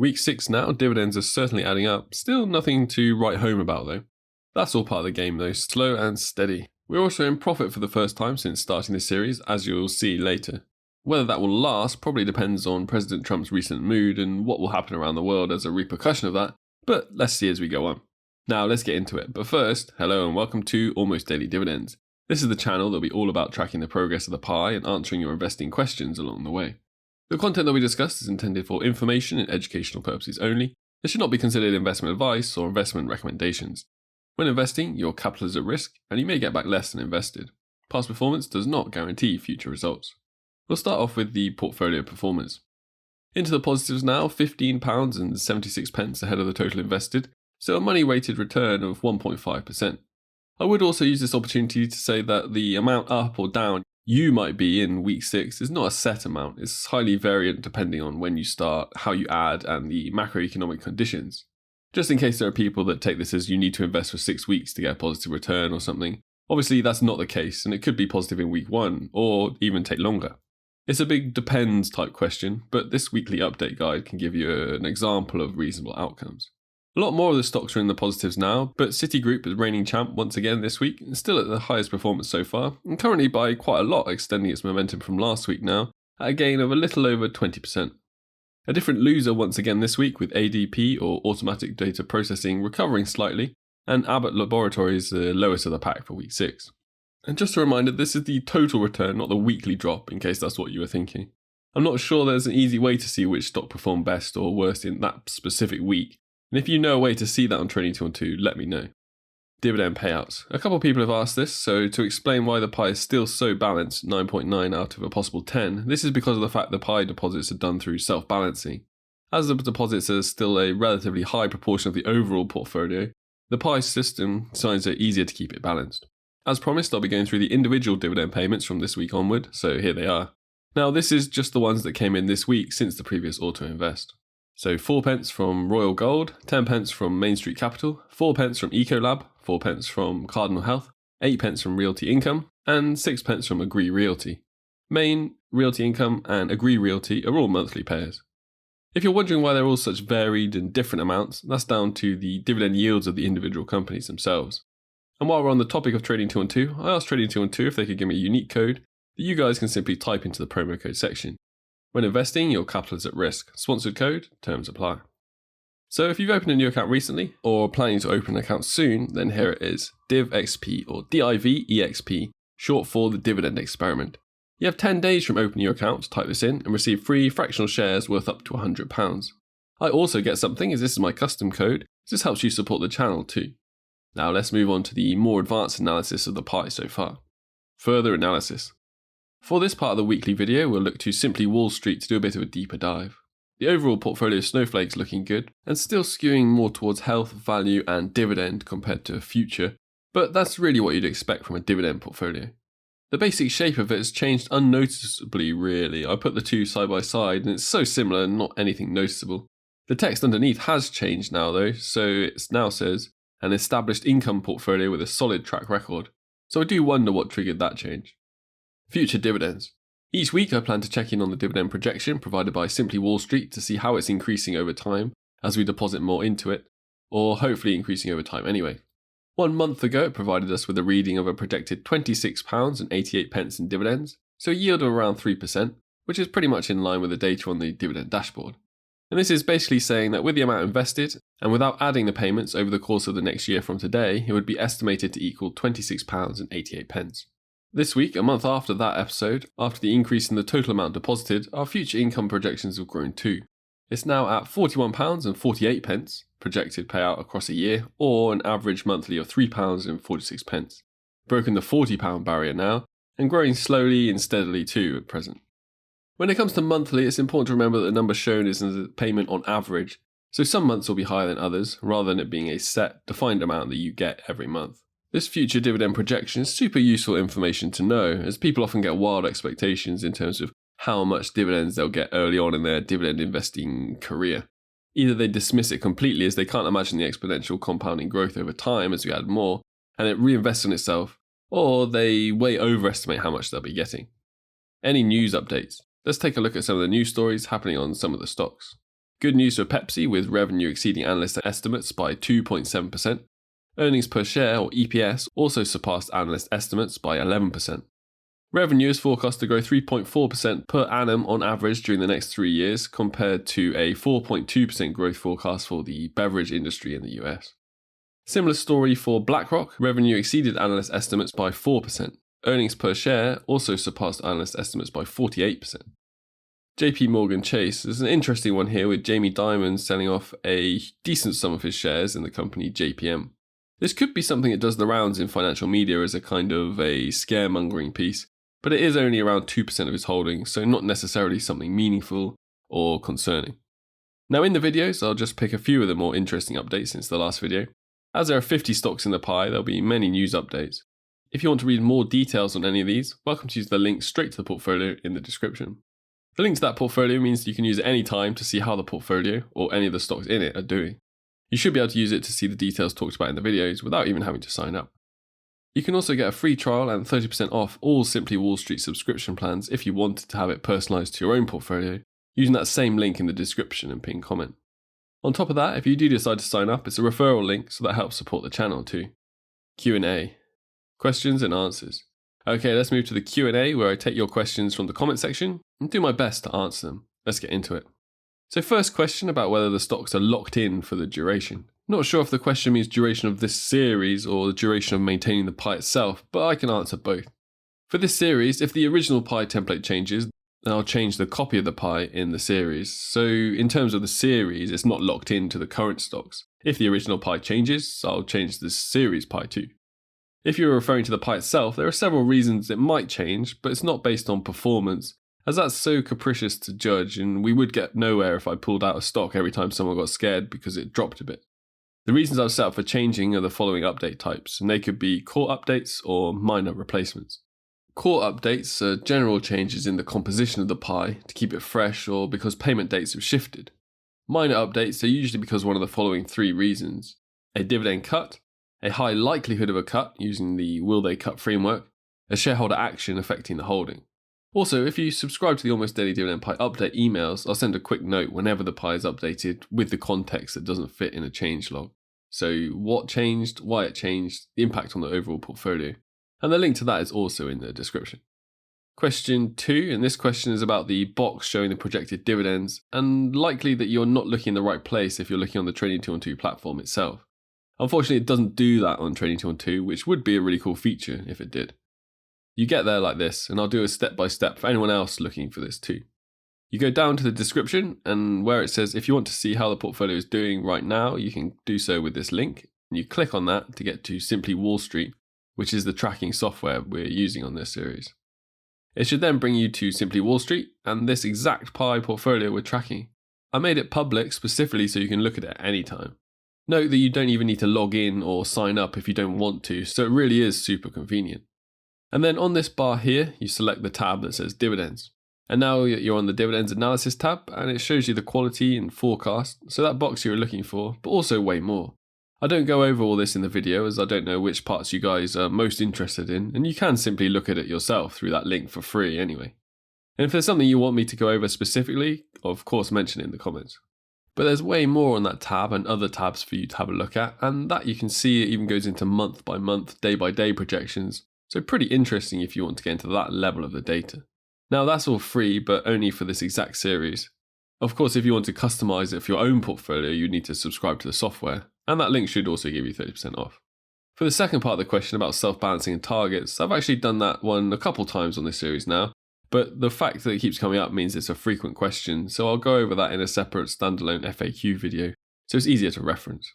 Week 6 now, dividends are certainly adding up. Still nothing to write home about though. That's all part of the game though, slow and steady. We're also in profit for the first time since starting this series, as you'll see later. Whether that will last probably depends on President Trump's recent mood and what will happen around the world as a repercussion of that, but let's see as we go on. Now let's get into it, but first, hello and welcome to Almost Daily Dividends. This is the channel that'll be all about tracking the progress of the pie and answering your investing questions along the way. The content that we discuss is intended for information and educational purposes only. It should not be considered investment advice or investment recommendations. When investing, your capital is at risk and you may get back less than invested. Past performance does not guarantee future results. We'll start off with the portfolio performance. Into the positives now, £15.76 ahead of the total invested, so a money-weighted return of 1.5%. I would also use this opportunity to say that the amount up or down you might be in week 6 is not a set amount. It's highly variant depending on when you start, how you add, and the macroeconomic conditions. Just in case there are people that take this as you need to invest for 6 weeks to get a positive return or something. Obviously that's not the case, and it could be positive in week 1 or even take longer. It's a big depends type question, but this weekly update guide can give you an example of reasonable outcomes. A lot more of the stocks are in the positives now, but Citigroup is reigning champ once again this week and still at the highest performance so far, and currently by quite a lot, extending its momentum from last week now at a gain of a little over 20%. A different loser once again this week with ADP or Automatic Data Processing recovering slightly, and Abbott Laboratories the lowest of the pack for week 6. And just a reminder, this is the total return, not the weekly drop, in case that's what you were thinking. I'm not sure there's an easy way to see which stock performed best or worst in that specific week. And if you know a way to see that on Trading212, let me know. Dividend payouts. A couple of people have asked this, so to explain why the pie is still so balanced, 9.9 out of a possible 10, this is because of the fact the pie deposits are done through self-balancing. As the deposits are still a relatively high proportion of the overall portfolio, the pie system decides it easier to keep it balanced. As promised, I'll be going through the individual dividend payments from this week onward, so here they are. Now this is just the ones that came in this week since the previous auto invest. So 4p from Royal Gold, 10p from Main Street Capital, 4p from Ecolab, 4p from Cardinal Health, 8p from Realty Income, and 6p from Agree Realty. Main, Realty Income, and Agree Realty are all monthly payers. If you're wondering why they're all such varied and different amounts, that's down to the dividend yields of the individual companies themselves. And while we're on the topic of Trading212, I asked Trading212 if they could give me a unique code that you guys can simply type into the promo code section. When investing, your capital is at risk. Sponsored code, terms apply. So if you've opened a new account recently or planning to open an account soon, then here it is, DivExp or DIVEXP, short for the dividend experiment. You have 10 days from opening your account to type this in and receive free fractional shares worth up to £100. I also get something as this is my custom code, so this helps you support the channel too. Now let's move on to the more advanced analysis of the pie so far. Further analysis. For this part of the weekly video, we'll look to Simply Wall Street to do a bit of a deeper dive. The overall portfolio snowflake's looking good, and still skewing more towards health, value, and dividend compared to future, but that's really what you'd expect from a dividend portfolio. The basic shape of it has changed unnoticeably really. I put the two side by side, and it's so similar and not anything noticeable. The text underneath has changed now though, so it now says, an established income portfolio with a solid track record. So I do wonder what triggered that change. Future dividends. Each week I plan to check in on the dividend projection provided by Simply Wall Street to see how it's increasing over time as we deposit more into it, or hopefully increasing over time anyway. 1 month ago it provided us with a reading of a projected £26.88 in dividends, so a yield of around 3%, which is pretty much in line with the data on the dividend dashboard. And this is basically saying that with the amount invested, and without adding the payments over the course of the next year from today, it would be estimated to equal £26.88. This week, a month after that episode, after the increase in the total amount deposited, our future income projections have grown too. It's now at £41.48 projected payout across a year, or an average monthly of £3.46. Broken the £40 barrier now, and growing slowly and steadily too at present. When it comes to monthly, it's important to remember that the number shown is a payment on average, so some months will be higher than others, rather than it being a set, defined amount that you get every month. This future dividend projection is super useful information to know, as people often get wild expectations in terms of how much dividends they'll get early on in their dividend investing career. Either they dismiss it completely as they can't imagine the exponential compounding growth over time as we add more, and it reinvests in itself, or they way overestimate how much they'll be getting. Any news updates? Let's take a look at some of the news stories happening on some of the stocks. Good news for Pepsi with revenue exceeding analyst estimates by 2.7%. Earnings per share, or EPS, also surpassed analyst estimates by 11%. Revenue is forecast to grow 3.4% per annum on average during the next 3 years, compared to a 4.2% growth forecast for the beverage industry in the US. Similar story for BlackRock, revenue exceeded analyst estimates by 4%. Earnings per share also surpassed analyst estimates by 48%. JP Morgan Chase is an interesting one here, with Jamie Dimon selling off a decent sum of his shares in the company JPM. This could be something that does the rounds in financial media as a kind of a scaremongering piece, but it is only around 2% of his holdings, so not necessarily something meaningful or concerning. Now in the videos, I'll just pick a few of the more interesting updates since the last video. As there are 50 stocks in the pie, there'll be many news updates. If you want to read more details on any of these, welcome to use the link straight to the portfolio in the description. The link to that portfolio means you can use it any time to see how the portfolio, or any of the stocks in it, are doing. You should be able to use it to see the details talked about in the videos without even having to sign up. You can also get a free trial and 30% off all Simply Wall Street subscription plans if you wanted to have it personalised to your own portfolio, using that same link in the description and pinned comment. On top of that, if you do decide to sign up, it's a referral link, so that helps support the channel too. Q&A. Questions and answers. Okay, let's move to the Q&A, where I take your questions from the comment section and do my best to answer them. Let's get into it. So first question about whether the stocks are locked in for the duration. Not sure if the question means duration of this series or the duration of maintaining the pie itself, but I can answer both. For this series, if the original pie template changes, then I'll change the copy of the pie in the series. So in terms of the series, it's not locked into the current stocks. If the original pie changes, I'll change the series pie too. If you're referring to the pie itself, there are several reasons it might change, but it's not based on performance, as that's so capricious to judge, and we would get nowhere if I pulled out a stock every time someone got scared because it dropped a bit. The reasons I've set up for changing are the following update types, and they could be core updates or minor replacements. Core updates are general changes in the composition of the pie to keep it fresh or because payment dates have shifted. Minor updates are usually because of one of the following 3 reasons: a dividend cut, a high likelihood of a cut using the will they cut framework, a shareholder action affecting the holding. Also, if you subscribe to the Almost Daily Dividend Pie update emails, I'll send a quick note whenever the pie is updated with the context that doesn't fit in a change log. So what changed, why it changed, the impact on the overall portfolio. And the link to that is also in the description. Question 2, and this question is about the box showing the projected dividends, and likely that you're not looking in the right place if you're looking on the Trading 212 platform itself. Unfortunately, it doesn't do that on Trading 212, which would be a really cool feature if it did. You get there like this, and I'll do a step-by-step for anyone else looking for this too. You go down to the description, and where it says if you want to see how the portfolio is doing right now, you can do so with this link, and you click on that to get to Simply Wall Street, which is the tracking software we're using on this series. It should then bring you to Simply Wall Street and this exact pie portfolio we're tracking. I made it public specifically so you can look at it at any time. Note that you don't even need to log in or sign up if you don't want to, so it really is super convenient. And then on this bar here, you select the tab that says Dividends. And now you're on the Dividends Analysis tab, and it shows you the quality and forecast, so that box you're looking for, but also way more. I don't go over all this in the video as I don't know which parts you guys are most interested in, and you can simply look at it yourself through that link for free anyway. And if there's something you want me to go over specifically, of course mention it in the comments. But there's way more on that tab and other tabs for you to have a look at, and that you can see it even goes into month by month, day by day projections, so pretty interesting if you want to get into that level of the data. Now that's all free, but only for this exact series. Of course, if you want to customize it for your own portfolio, you need to subscribe to the software, and that link should also give you 30% off. For the second part of the question about self-balancing and targets, I've actually done that one a couple times on this series now, but the fact that it keeps coming up means it's a frequent question, so I'll go over that in a separate standalone FAQ video, so it's easier to reference.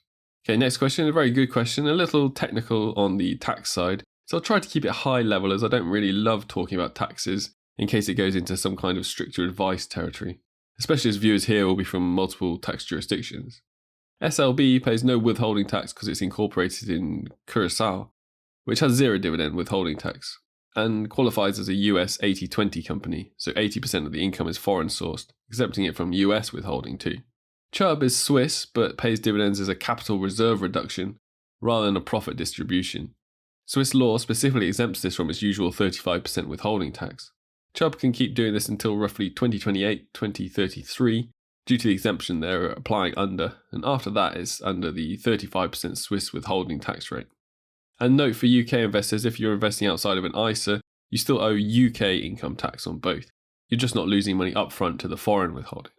Okay, next question, a very good question, a little technical on the tax side, so I'll try to keep it high level as I don't really love talking about taxes in case it goes into some kind of stricter advice territory, especially as viewers here will be from multiple tax jurisdictions. SLB pays no withholding tax because it's incorporated in Curacao, which has zero dividend withholding tax, and qualifies as a US 80-20 company, so 80% of the income is foreign sourced, exempting it from US withholding too. Chubb is Swiss, but pays dividends as a capital reserve reduction rather than a profit distribution. Swiss law specifically exempts this from its usual 35% withholding tax. Chubb can keep doing this until roughly 2028-2033, Due to the exemption they're applying under, and after that it's under the 35% Swiss withholding tax rate. And note for UK investors, if you're investing outside of an ISA, you still owe UK income tax on both. You're just not losing money upfront to the foreign withholding.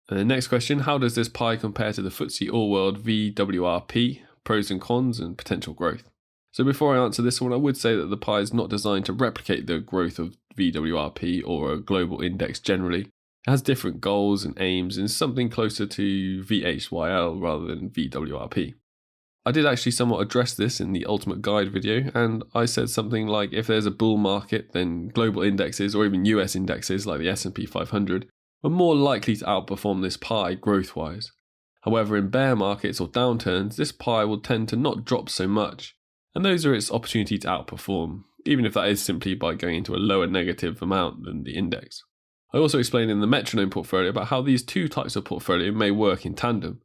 And the next question, how does this pie compare to the FTSE All-World VWRP, pros and cons and potential growth? So before I answer this one, I would say that the pie is not designed to replicate the growth of VWRP or a global index generally. It has different goals and aims and is something closer to VHYL rather than VWRP. I did actually somewhat address this in the Ultimate Guide video, and I said something like if there's a bull market, then global indexes or even US indexes like the S&P 500 are more likely to outperform this pie growth-wise. However, in bear markets or downturns, this pie will tend to not drop so much, and those are its opportunity to outperform, even if that is simply by going into a lower negative amount than the index. I also explained in the metronome portfolio about how these two types of portfolio may work in tandem.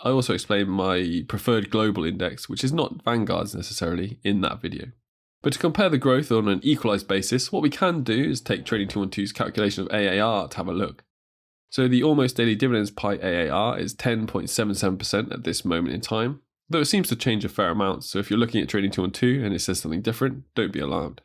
I also explained my preferred global index, which is not Vanguard's necessarily, in that video. But to compare the growth on an equalised basis, what we can do is take Trading212's calculation of AAR to have a look. So the almost daily dividends pie AAR is 10.77% at this moment in time, though it seems to change a fair amount, so if you're looking at Trading212 and it says something different, don't be alarmed.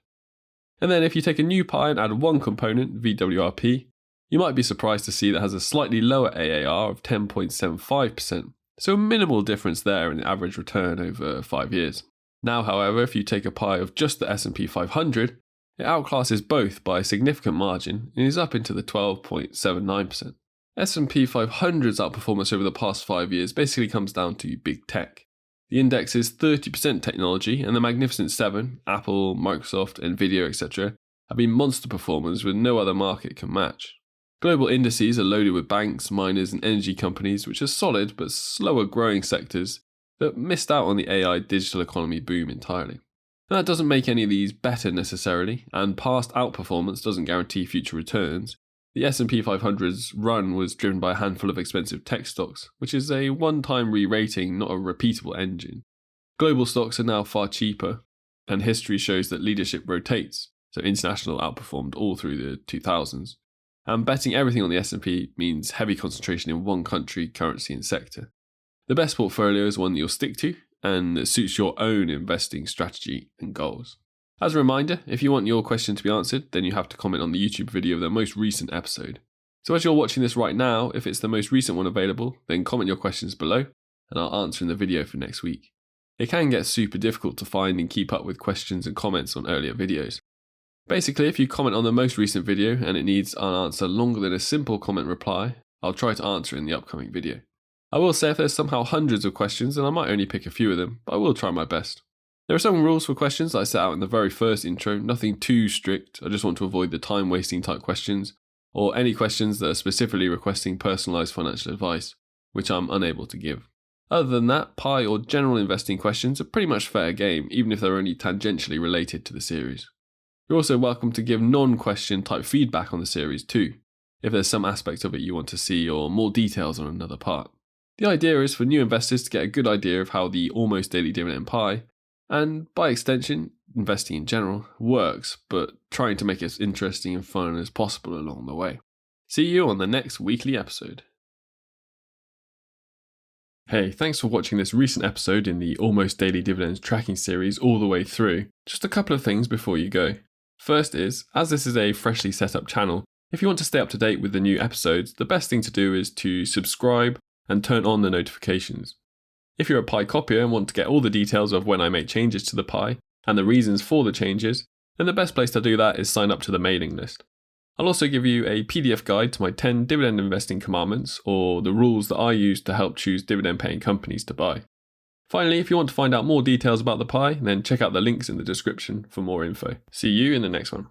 And then if you take a new pie and add one component, VWRP, you might be surprised to see that has a slightly lower AAR of 10.75%, so a minimal difference there in the average return over 5 years. Now, however, if you take a pie of just the S&P 500, it outclasses both by a significant margin and is up into the 12.79%. S&P 500's outperformance over the past 5 years basically comes down to big tech. The index is 30% technology, and the Magnificent Seven, Apple, Microsoft, Nvidia, etc., have been monster performers with no other market can match. Global indices are loaded with banks, miners, and energy companies, which are solid but slower growing sectors that missed out on the AI digital economy boom entirely. Now, that doesn't make any of these better necessarily, and past outperformance doesn't guarantee future returns. The S&P 500's run was driven by a handful of expensive tech stocks, which is a one-time re-rating, not a repeatable engine. Global stocks are now far cheaper, and history shows that leadership rotates, so international outperformed all through the 2000s. And betting everything on the S&P means heavy concentration in one country, currency and sector. The best portfolio is one that you'll stick to, and that suits your own investing strategy and goals. As a reminder, if you want your question to be answered, then you have to comment on the YouTube video of the most recent episode. So as you're watching this right now, if it's the most recent one available, then comment your questions below, and I'll answer in the video for next week. It can get super difficult to find and keep up with questions and comments on earlier videos. Basically, if you comment on the most recent video and it needs an answer longer than a simple comment reply, I'll try to answer in the upcoming video. I will say if there's somehow hundreds of questions, then I might only pick a few of them, but I will try my best. There are some rules for questions that I set out in the very first intro, nothing too strict. I just want to avoid the time wasting type questions, or any questions that are specifically requesting personalised financial advice, which I'm unable to give. Other than that, pie or general investing questions are pretty much fair game, even if they're only tangentially related to the series. You're also welcome to give non-question type feedback on the series too, if there's some aspect of it you want to see or more details on another part. The idea is for new investors to get a good idea of how the almost daily dividend pie, and by extension, investing in general, works, but trying to make it as interesting and fun as possible along the way. See you on the next weekly episode. Hey, thanks for watching this recent episode in the Almost Daily Dividends tracking series all the way through. Just a couple of things before you go. First is, as this is a freshly set up channel, if you want to stay up to date with the new episodes, the best thing to do is to subscribe and turn on the notifications. If you're a pie copier and want to get all the details of when I make changes to the pie and the reasons for the changes, then the best place to do that is sign up to the mailing list. I'll also give you a PDF guide to my 10 dividend investing commandments, or the rules that I use to help choose dividend paying companies to buy. Finally, if you want to find out more details about the pie, then check out the links in the description for more info. See you in the next one.